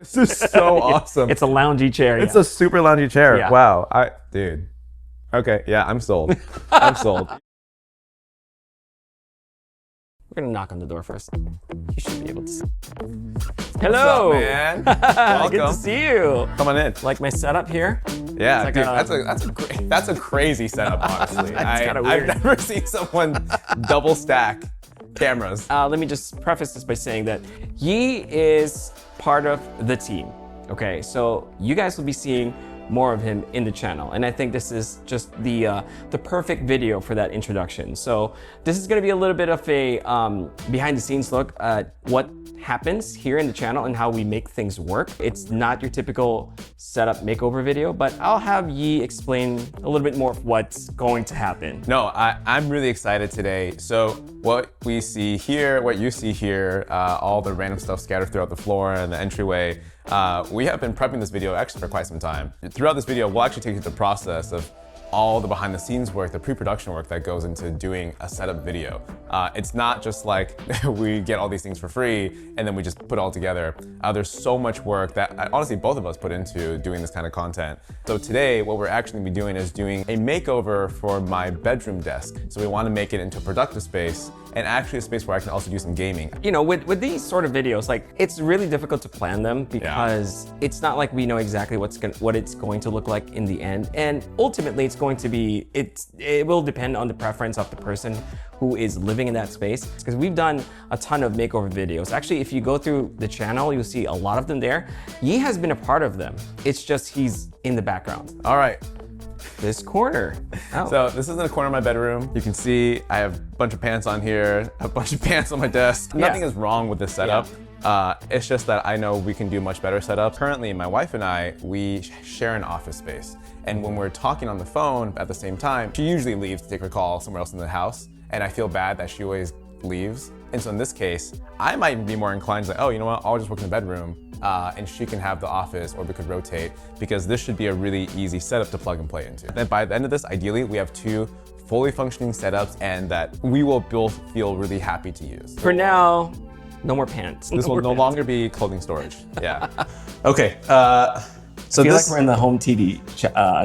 This is so awesome. It's a loungy chair. It's a super loungy chair. Yeah. Wow. Dude. Okay. Yeah, I'm sold. I'm sold. We're gonna knock on the door first. You should be able to see. Hello, What's up, man? Welcome. Good to see you. Come on in. Like my setup here? Yeah, like dude, a- that's a crazy setup, honestly. kinda I've weird. never seen someone double stack cameras. Let me just preface this by saying that Yi is part of the team. Okay, so you guys will be seeing more of him in the channel, and I think this is just the perfect video for that introduction. So this is going to be a little bit of a behind the scenes look at what happens here in the channel and how we make things work. It's not your typical setup makeover video, but I'll have Yi explain a little bit more of what's going to happen. No, I'm really excited today. So what we see here, what you see here, all the random stuff scattered throughout the floor and the entryway, we have been prepping this video actually for quite some time. Throughout this video, we'll actually take you through the process of all the behind the scenes work, the pre-production work that goes into doing a setup video. It's not just like we get all these things for free and then we just put it all together. There's so much work that honestly both of us put into doing this kind of content. So today what we're actually gonna be doing is doing a makeover for my bedroom desk. So we want to make it into a productive space and actually a space where I can also do some gaming. You know, with these sort of videos, like it's really difficult to plan them because it's not like we know exactly what it's going to look like in the end. And ultimately it's going to be, it will depend on the preference of the person who is living in that space. Because we've done a ton of makeover videos. Actually, if you go through the channel, you'll see a lot of them there. Yi has been a part of them. It's just he's in the background. All right. This corner. Oh. So this is in the corner of my bedroom. You can see I have a bunch of pants on here, a bunch of pants on my desk. Yeah. Nothing is wrong with this setup. It's just that I know we can do much better setups. Currently, my wife and I, we share an office space. And when we're talking on the phone at the same time, she usually leaves to take her call somewhere else in the house. And I feel bad that she always leaves. And so in this case, I might be more inclined to like, oh, you know what, I'll just work in the bedroom and she can have the office, or we could rotate, because this should be a really easy setup to plug and play into. Then by the end of this, ideally, we have two fully functioning setups and that we will both feel really happy to use. For now, no more pants. This will no longer be clothing storage. Yeah. Okay. So I feel this, like we're in the home TV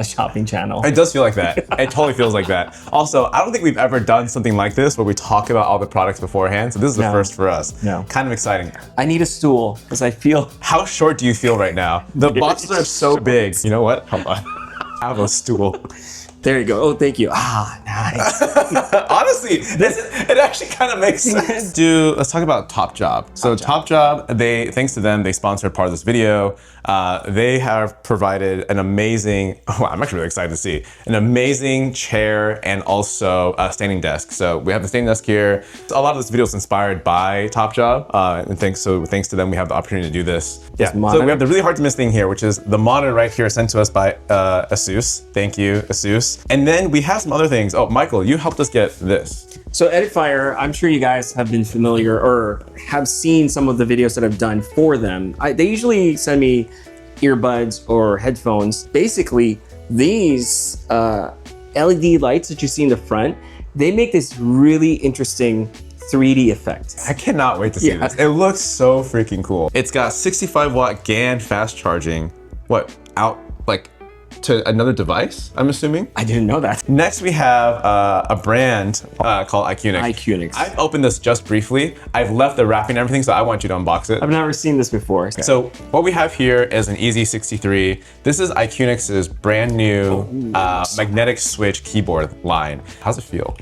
shopping channel. it does feel like that. It totally feels like that. Also, I don't think we've ever done something like this where we talk about all the products beforehand. So this is the first for us. No. Kind of exciting. I need a stool because I feel. How short do you feel right now? The boxes are so big. You know what? Hold on. I have a stool. There you go. Oh, thank you. Ah, nice. Honestly, it actually kind of makes sense. Let's talk about TopJob. So TopJob, thanks to them, they sponsored part of this video. They have provided an amazing, I'm actually really excited to see, an amazing chair and also a standing desk. So we have the standing desk here. A lot of this video is inspired by TopJob. And thanks to them, we have the opportunity to do this. Yeah, so we have the really hard to miss thing here, which is the monitor right here sent to us by Asus. Thank you, Asus. And then we have some other things. Oh, Michael, you helped us get this. So Edifier, I'm sure you guys have been familiar or have seen some of the videos that I've done for them. They usually send me earbuds or headphones. Basically, these LED lights that you see in the front, they make this really interesting 3D effect. I cannot wait to see this. It looks so freaking cool. It's got 65 watt GaN fast charging. To another device, I'm assuming? I didn't know that. Next, we have a brand called iQnix. iQnix. I've opened this just briefly. I've left the wrapping and everything, so I want you to unbox it. I've never seen this before. Okay. So what we have here is an EZ63. This is iQnix's brand new magnetic switch keyboard line. How's it feel?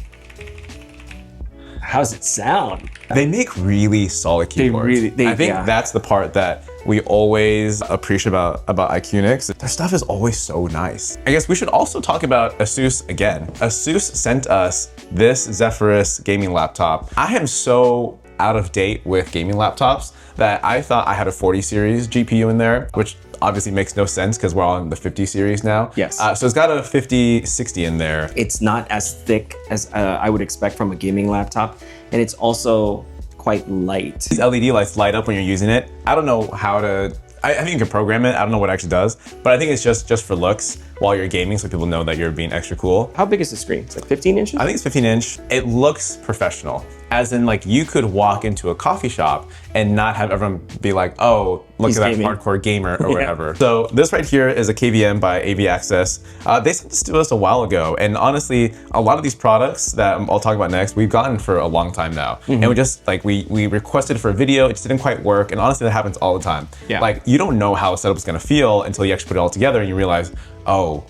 How's it sound? They make really solid keyboards. I think that's the part that we always appreciate about iQnix. Their stuff is always so nice. I guess we should also talk about Asus again. Asus sent us this Zephyrus gaming laptop. I am so out of date with gaming laptops that I thought I had a 40 series GPU in there, which obviously makes no sense because we're on the 50 series now. Yes. So it's got a 5060 in there. It's not as thick as I would expect from a gaming laptop, and it's also quite light. These LED lights light up when you're using it. I don't know how to, I think you can program it. I don't know what it actually does, but I think it's just for looks while you're gaming so people know that you're being extra cool. How big is the screen? It's like 15 inches? I think it's 15 inch. It looks professional. As in like you could walk into a coffee shop and not have everyone be like, oh, look He's at that gaming. hardcore gamer or whatever. So this right here is a KVM by AV Access. They sent this to us a while ago, and honestly, a lot of these products that I'll talk about next, we've gotten for a long time now. And we just like, we requested for a video, it just didn't quite work, and honestly, that happens all the time. Yeah. Like, you don't know how a setup is gonna feel until you actually put it all together and you realize, oh,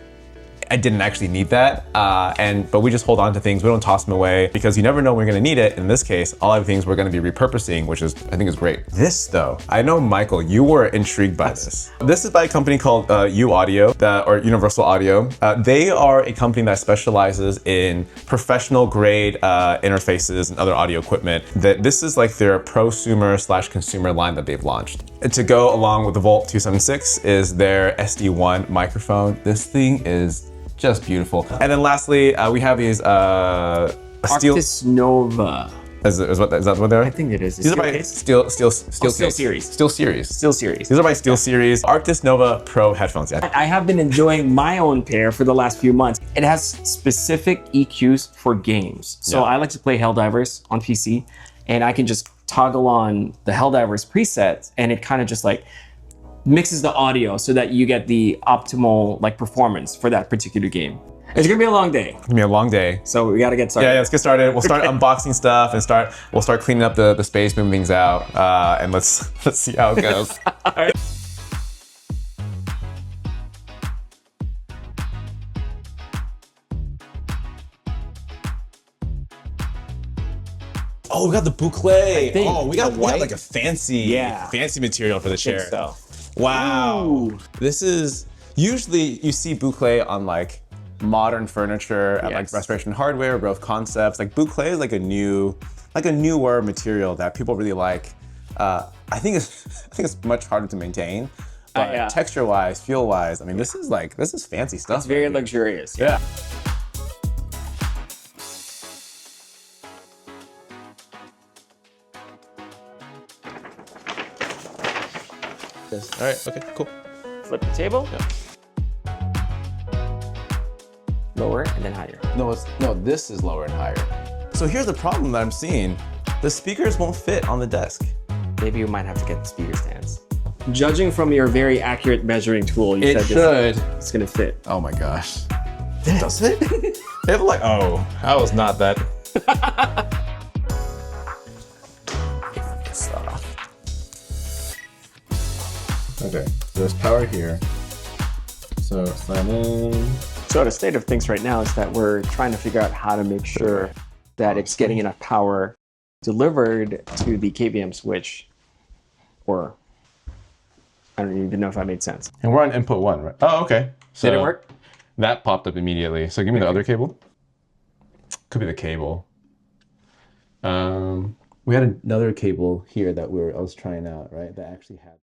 I didn't actually need that, but we just hold on to things. We don't toss them away because you never know when you're gonna need it. In this case, all of the things we're gonna be repurposing, which is, I think is great. This though, I know Michael, you were intrigued by this. This is by a company called U Audio, or Universal Audio. They are a company that specializes in professional grade interfaces and other audio equipment. This is like their prosumer / consumer line that they've launched. And to go along with the Volt 276 is their SD1 microphone. This thing is just beautiful. And then lastly, we have these steel. Arctis Nova. Is that what they are? I think it is. These are by Steel Series. Steel Series. Steel Series. These are by Steel Series. Arctis Nova Pro headphones. Yeah. I have been enjoying my own pair for the last few months. It has specific EQs for games. So Yeah. I like to play Helldivers on PC, and I can just toggle on the Helldivers preset, and it kind of just like mixes the audio so that you get the optimal like performance for that particular game. It's gonna be a long day, It's gonna be a long day. so we gotta get started. Yeah, let's get started. We'll start unboxing stuff and we'll start cleaning up the space, moving things out, and let's see how it goes. Oh, we got the boucle. think Oh, we got white? like a fancy material for the chair. So Wow. Ooh. This is, usually you see boucle on like modern furniture at like Yes. Restoration Hardware, Growth Concepts. Like boucle is like a newer material that people really like. I think it's much harder to maintain. But yeah. texture-wise, feel-wise, I mean, this is fancy stuff. it's very luxurious. Yeah. All right. Okay. Cool. Flip the table. Yeah. Lower and then higher. No, this is lower and higher. So here's the problem that I'm seeing. The speakers won't fit on the desk. Maybe you might have to get the speaker stands. Judging from your very accurate measuring tool, you It said should. it's gonna fit. Oh my gosh. Does it? It's like, oh, I was not that. Start off. Okay, there's power here. So sign in. So the state of things right now is that we're trying to figure out how to make sure that it's getting enough power delivered to the KVM switch, or I don't even know if that made sense. And we're on input 1, right? Oh, okay. So Did it work? That popped up immediately. So give me the other cable. Could be the cable. We had another cable here that I was trying out, right? That actually had.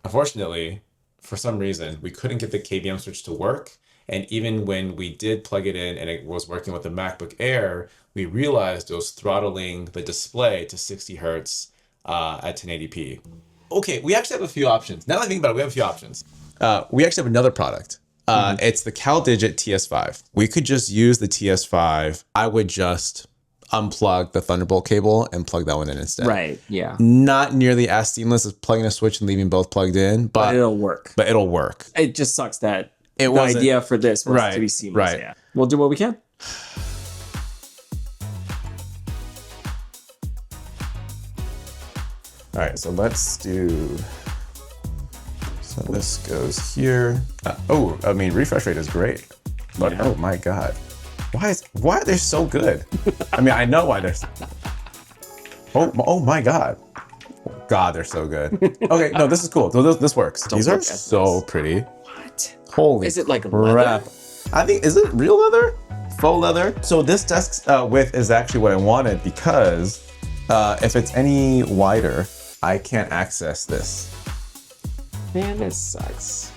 Unfortunately, for some reason, we couldn't get the KVM switch to work. And even when we did plug it in and it was working with the MacBook Air, we realized it was throttling the display to 60 hertz at 1080p. Okay, we actually have a few options. Now that I think about it, we have a few options. We actually have another product. It's the CalDigit TS5. We could just use the TS5. I would just unplug the Thunderbolt cable and plug that one in instead. Right, yeah. Not nearly as seamless as plugging a switch and leaving both plugged in, but It'll work. it'll work. It just sucks that It the wasn't- idea for this was Right, to be seamless. right. Yeah. We'll do what we can. All right, so let's do. So this goes here. Refresh rate is great, but Yeah. oh my god, why are they so good? I mean, I know why they're. Oh my god, they're so good. Okay, no, this is cool. So this works. These are look at so this. pretty. What? Holy Is it like crap. leather? I think, is it real leather? Faux leather? So this desk width is actually what I wanted because if it's any wider, I can't access this. Man, this sucks.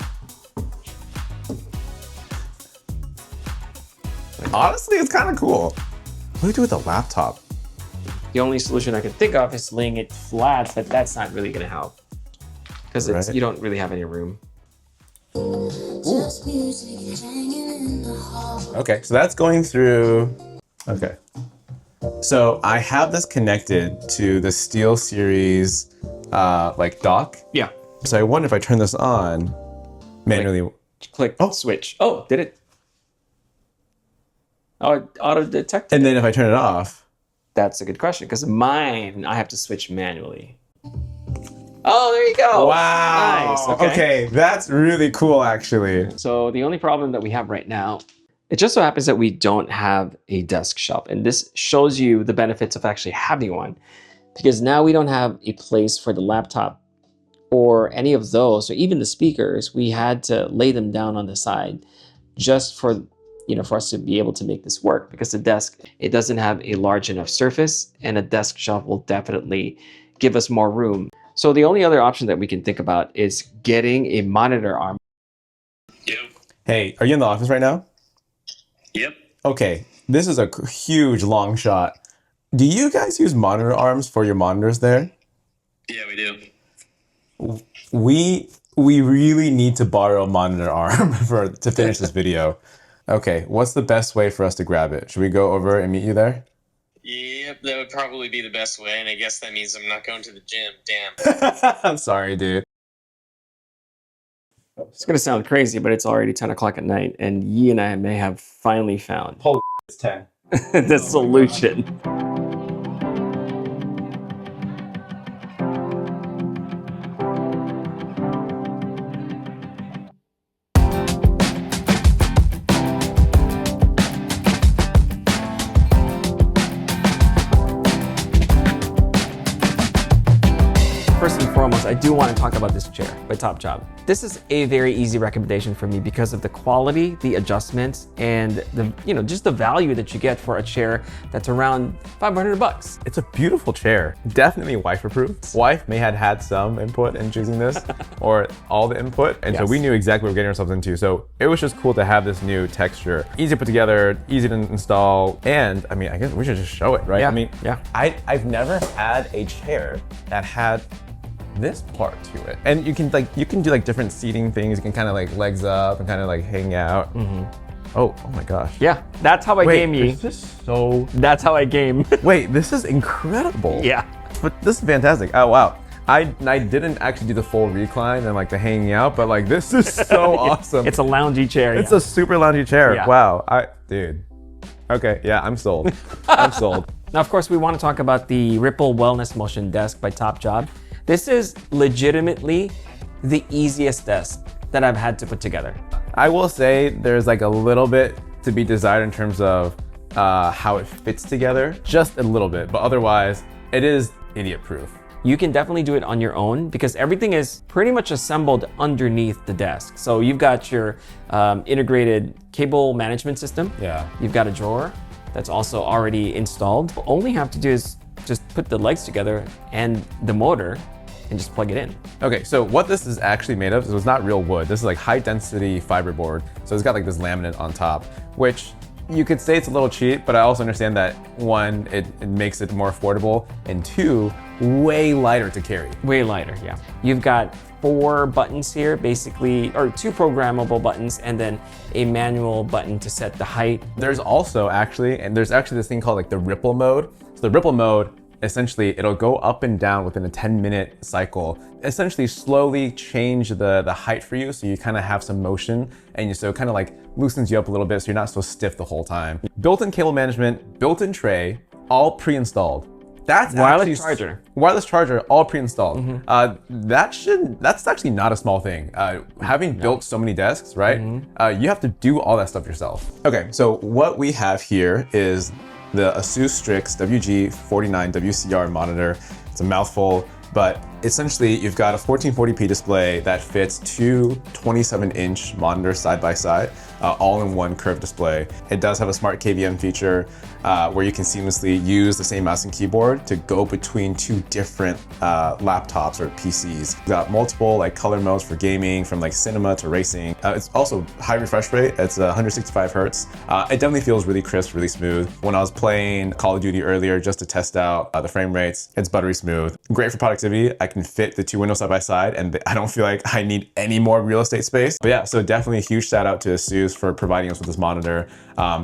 Honestly, it's kind of cool. What do you do with a laptop? The only solution I can think of is laying it flat, but that's not really gonna help. Because Right. you don't really have any room. Just music hanging in the hall. Okay, so that's going through. Okay. So I have this connected to the SteelSeries like dock. Yeah. So I wonder if I turn this on manually. Click switch. Oh, did it? Oh, it auto detected. And then if I turn it off. That's a good question because mine, I have to switch manually. Oh, there you go. Wow. Nice. Okay, that's really cool actually. So the only problem that we have right now, it just so happens that we don't have a desk shelf. And this shows you the benefits of actually having one, because now we don't have a place for the laptop or any of those, or even the speakers. We had to lay them down on the side just for, for us to be able to make this work, because the desk, it doesn't have a large enough surface, and a desk shelf will definitely give us more room. So the only other option that we can think about is getting a monitor arm. Yep. Hey, are you in the office right now? Yep. Okay, this is a huge long shot. Do you guys use monitor arms for your monitors there? Yeah, we do. We really need to borrow a monitor arm to finish this video. Okay, what's the best way for us to grab it? Should we go over and meet you there? Yep, that would probably be the best way, and I guess that means I'm not going to the gym. Damn. I'm sorry, dude. It's going to sound crazy, but it's already 10 o'clock at night, and Yi and I may have finally found Holy it's 10. the solution. First and foremost, I do want to talk about this chair by TopJob. This is a very easy recommendation for me because of the quality, the adjustments, and the just the value that you get for a chair that's around $500. It's a beautiful chair. Definitely wife approved. Wife may have had some input in choosing this or all the input. And so we knew exactly what we were getting ourselves into. So it was just cool to have this new texture. Easy to put together, easy to install. And I mean, I guess we should just show it, right? Yeah. I mean, yeah. I've never had a chair that had this part to it. And you can do like different seating things. You can kind of like legs up and kind of like hang out. Oh my gosh. Yeah, that's how I game you. This is so... That's how I game. Wait, this is incredible. Yeah. But this is fantastic. Oh, wow. I didn't actually do the full recline and like the hanging out, but like this is so awesome. It's a loungy chair. It's a super loungy chair. Yeah. Wow. Dude. Okay, yeah, I'm sold. I'm sold. Now, of course, we want to talk about the Ripple Wellness Motion Desk by TopJob. This is legitimately the easiest desk that I've had to put together. I will say there's like a little bit to be desired in terms of how it fits together, just a little bit, but otherwise it is idiot proof. You can definitely do it on your own because everything is pretty much assembled underneath the desk. So you've got your integrated cable management system. Yeah. You've got a drawer that's also already installed. All you have to do is just put the legs together and the motor and just plug it in. Okay, so what this is actually made of is not real wood. This is like high density fiberboard. So it's got like this laminate on top, which you could say it's a little cheap, but I also understand that one, it makes it more affordable, and two, way lighter to carry. Way lighter, yeah. You've got 4 buttons here, basically, or 2 programmable buttons, and then a manual button to set the height. There's actually this thing called like the ripple mode. So the ripple mode, essentially it'll go up and down within a 10-minute cycle, essentially slowly change the height for you, so you kind of have some motion, and so it kind of like loosens you up a little bit so you're not so stiff the whole time. Built-in cable management, built-in tray, all pre-installed. That's wireless charger, all pre-installed. That's actually not a small thing. Having built so many desks, right? You have to do all that stuff yourself. Okay, so what we have here is the Asus Strix WG49 WCR monitor. It's a mouthful, but essentially you've got a 1440p display that fits 2 27-inch monitors side by side, all in one curved display. It does have a smart KVM feature where you can seamlessly use the same mouse and keyboard to go between 2 different laptops or PCs. We've got multiple like color modes for gaming, from like cinema to racing. It's also high refresh rate. It's 165 hertz. It definitely feels really crisp, really smooth. When I was playing Call of Duty earlier just to test out the frame rates, it's buttery smooth. Great for productivity. I can fit the 2 windows side by side and I don't feel like I need any more real estate space. But yeah, so definitely a huge shout out to Asus for providing us with this monitor.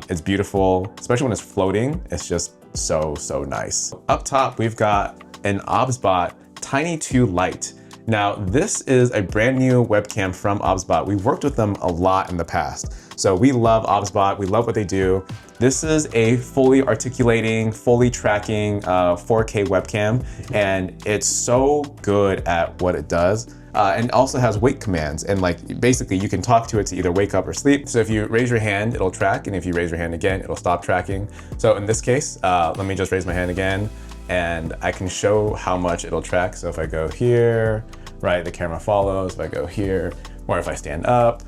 It's beautiful, especially when it's floating. It's just so nice. Up top, we've got an OBSBot Tiny 2 Lite. Now, this is a brand new webcam from OBSBot. We've worked with them a lot in the past. So we love OBSBot, we love what they do. This is a fully articulating, fully tracking 4K webcam, and it's so good at what it does. And also has wake commands, and like basically you can talk to it to either wake up or sleep. So if you raise your hand, it'll track, and if you raise your hand again, it'll stop tracking. So in this case, let me just raise my hand again, and I can show how much it'll track. So if I go here, right, the camera follows. If I go here, or if I stand up,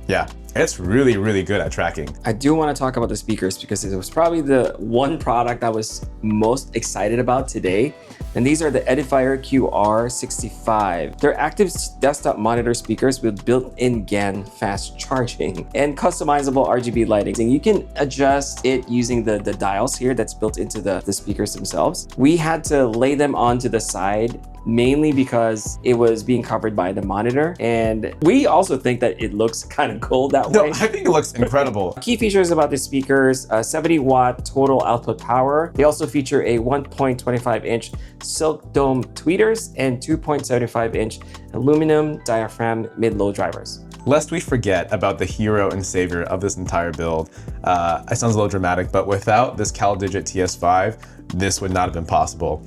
yeah, it's really good at tracking. I do want to talk about the speakers because it was probably the one product I was most excited about today. And these are the Edifier QR65. They're active desktop monitor speakers with built-in GaN fast charging and customizable RGB lighting. And you can adjust it using the dials here that's built into the speakers themselves. We had to lay them onto the side mainly because it was being covered by the monitor. And we also think that it looks kind of cool that way. No, I think it looks incredible. Key features about the speakers, 70 watt total output power. They also feature a 1.25 inch silk dome tweeters and 2.75 inch aluminum diaphragm mid-low drivers. Lest we forget about the hero and savior of this entire build, it sounds a little dramatic, but without this CalDigit TS5, this would not have been possible.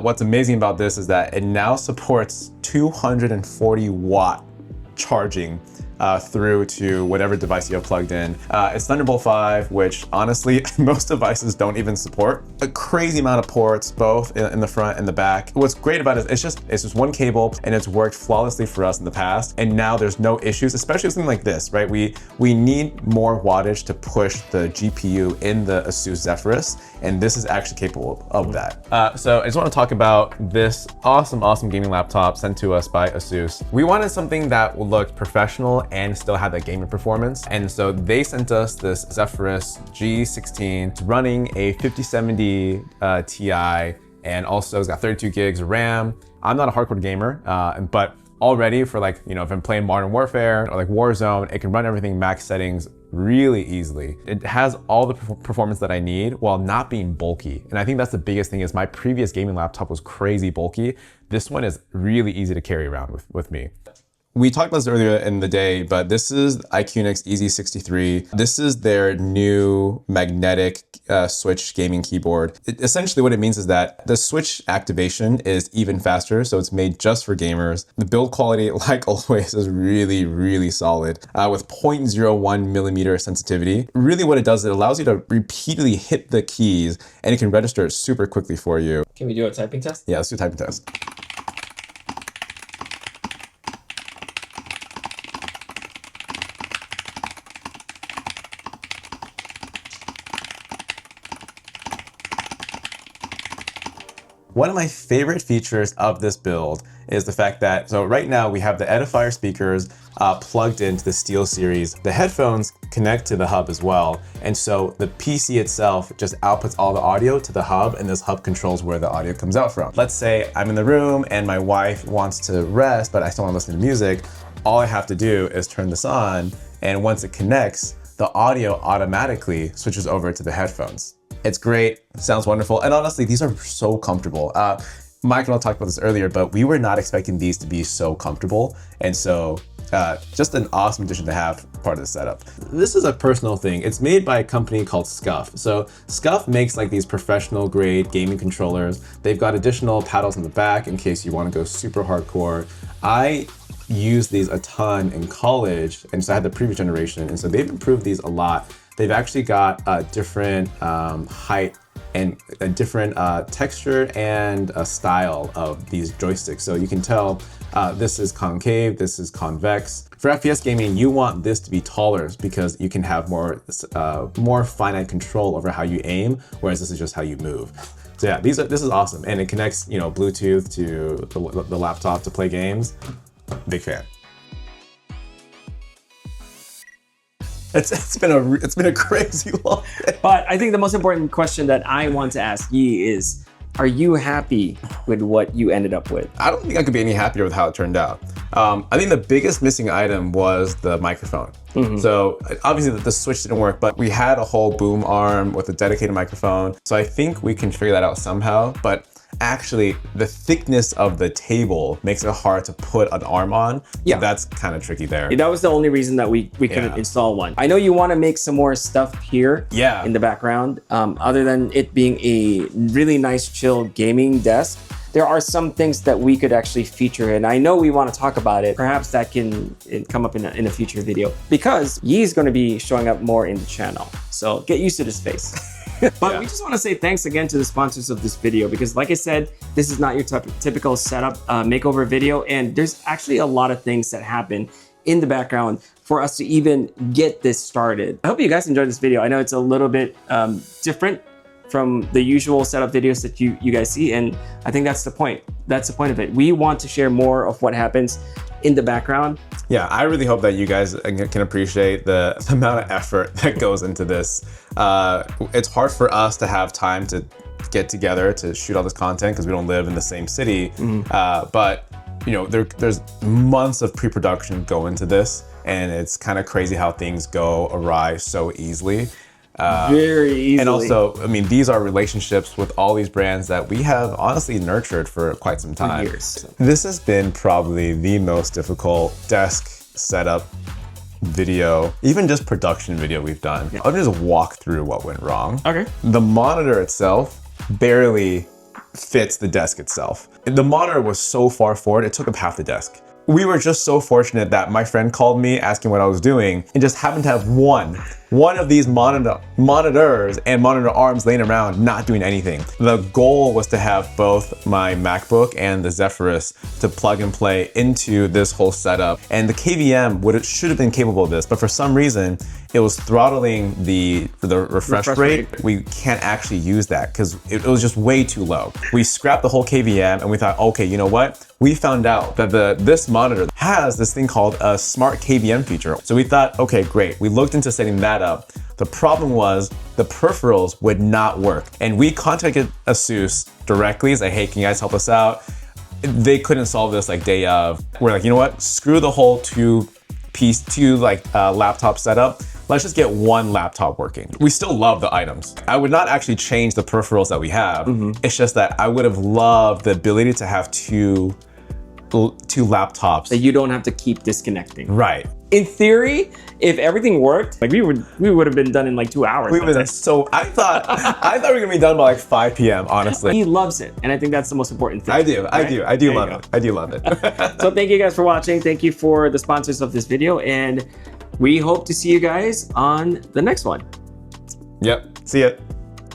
What's amazing about this is that it now supports 240 watt charging through to whatever device you have plugged in. It's Thunderbolt 5, which honestly, most devices don't even support. A crazy amount of ports, both in the front and the back. What's great about it is it's just one cable, and it's worked flawlessly for us in the past. And now there's no issues, especially with something like this, right? We need more wattage to push the GPU in the Asus Zephyrus, and this is actually capable of that. So I just want to talk about this awesome gaming laptop sent to us by Asus. We wanted something that would look professional and still have that gaming performance. And so they sent us this Zephyrus G16. It's running a 5070 Ti, and also it's got 32 gigs of RAM. I'm not a hardcore gamer, but already for like, you know, if I'm playing Modern Warfare or like Warzone, it can run everything max settings really easily. It has all the performance that I need while not being bulky. And I think that's the biggest thing is my previous gaming laptop was crazy bulky. This one is really easy to carry around with me. We talked about this earlier in the day, but this is iQnix EZ63. This is their new magnetic switch gaming keyboard. Essentially what it means is that the switch activation is even faster, so it's made just for gamers. The build quality, like always, is really solid with 0.01 millimeter sensitivity. Really what it does, it allows you to repeatedly hit the keys, and it can register it super quickly for you. Can we do a typing test? Yeah, let's do a typing test. One of my favorite features of this build is the fact that, so right now we have the Edifier speakers plugged into the SteelSeries. The headphones connect to the hub as well. And so the PC itself just outputs all the audio to the hub, and this hub controls where the audio comes out from. Let's say I'm in the room and my wife wants to rest, but I still want to listen to music. All I have to do is turn this on, and once it connects, the audio automatically switches over to the headphones. It's great, sounds wonderful, and honestly, these are so comfortable. Mike and I talked about this earlier, but we were not expecting these to be so comfortable, and so just an awesome addition to have part of the setup. This is a personal thing. It's made by a company called Scuf. So Scuf makes like these professional grade gaming controllers. They've got additional paddles in the back in case you want to go super hardcore. I used these a ton in college, and so I had the previous generation, and so they've improved these a lot. They've actually got a different height and a different texture and a style of these joysticks. So you can tell this is concave, this is convex. For FPS gaming, you want this to be taller because you can have more finite control over how you aim, whereas this is just how you move. So yeah, this is awesome, and it connects, you know, Bluetooth to the laptop to play games. Big fan. It's been a crazy long day. But I think the most important question that I want to ask Yi is, are you happy with what you ended up with? I don't think I could be any happier with how it turned out. I think the biggest missing item was the microphone. So obviously the switch didn't work, but we had a whole boom arm with a dedicated microphone. So I think we can figure that out somehow. But actually, the thickness of the table makes it hard to put an arm on. Yeah. So that's kind of tricky there. That was the only reason that we couldn't install one. I know you want to make some more stuff here in the background. Other than it being a really nice, chill gaming desk, there are some things that we could actually feature, and I know we want to talk about it. Perhaps that can come up in a future video, because Yi's going to be showing up more in the channel. So get used to this face. But we just want to say thanks again to the sponsors of this video, because like I said, this is not your typical setup makeover video, and there's actually a lot of things that happen in the background for us to even get this started. I hope you guys enjoyed this video. I know it's a little bit different from the usual setup videos that you guys see, and I think that's the point. That's the point of it. We want to share more of what happens in the background. Yeah, I really hope that you guys can appreciate the amount of effort that goes into this. It's hard for us to have time to get together to shoot all this content because we don't live in the same city. But you know, there's months of pre-production go into this, and it's kind of crazy how things go awry so easily. Very easily. And also, I mean, these are relationships with all these brands that we have honestly nurtured for quite some time. For years. This has been probably the most difficult desk setup video, even just production video we've done. I'll just walk through what went wrong. Okay. The monitor itself barely fits the desk itself. The monitor was so far forward, it took up half the desk. We were just so fortunate that my friend called me asking what I was doing and just happened to have one of these monitors and monitor arms laying around not doing anything. The goal was to have both my MacBook and the Zephyrus to plug and play into this whole setup, and the KVM should have been capable of this, but for some reason it was throttling the refresh rate. We can't actually use that because it was just way too low. We scrapped the whole KVM and we thought, okay, you know what? We found out that this monitor has this thing called a smart KVM feature. So we thought, okay, great. We looked into setting that up. The problem was the peripherals would not work. And we contacted ASUS directly, say, hey, can you guys help us out? They couldn't solve this like day of. We're like, you know what? Screw the whole two laptop setup. Let's just get one laptop working. We still love the items. I would not actually change the peripherals that we have. It's just that I would have loved the ability to have two laptops. That you don't have to keep disconnecting. Right. In theory, if everything worked, like we would have been done in like 2 hours. We would have been so. I thought we were gonna be done by like 5 p.m. Honestly. He loves it, and I think that's the most important thing. I do. I do love it. I do love it. So thank you guys for watching. Thank you for the sponsors of this video, and we hope to see you guys on the next one. Yep. See ya.